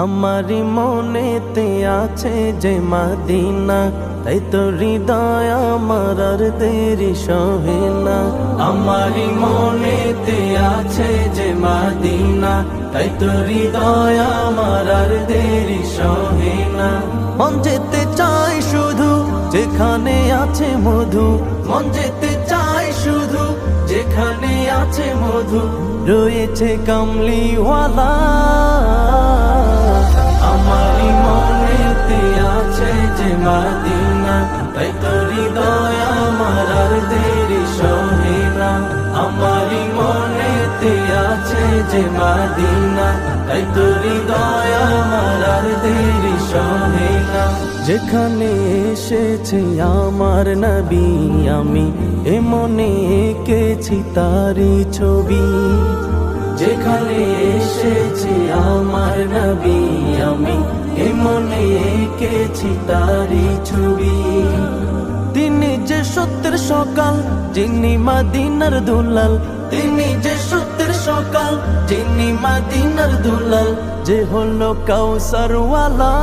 আমারি মনেতে আছে যে মদিনা, তাই তো হৃদয় আমার আর দেরি সহে না। আমারি মনেতে আছে যে মদিনা, তাই তো হৃদয় আমার আর দেরি সহে না। মন যেতে চাই শুধু যেখানে আছে মধু, মন যেতে চাই শুধু যেখানে আছে মধু, রয়েছে কামলিওয়ালা। আমারি মনেতে আছে যে মদিনা, তাই তো হৃদয় আমার আর দেরি সহে না। আমারি মনেতে আছে যে মদিনা, তাই তো হৃদয় আমার আর দেরি সহে না। যেখানে এসেছে আমার নবী, আমি এ মনে এঁকেছি তারি ছবি। যেখানে এসেছে আমার নবী, আমি এ মনে এঁকেছি তারি ছবি। তিনি যে সত্যের সকাল, যিনি মদিনার দুলাল, তিনি যে সত্যের সকাল, যিনি মদিনার দুলাল, যে হলো কাউসারওয়ালা।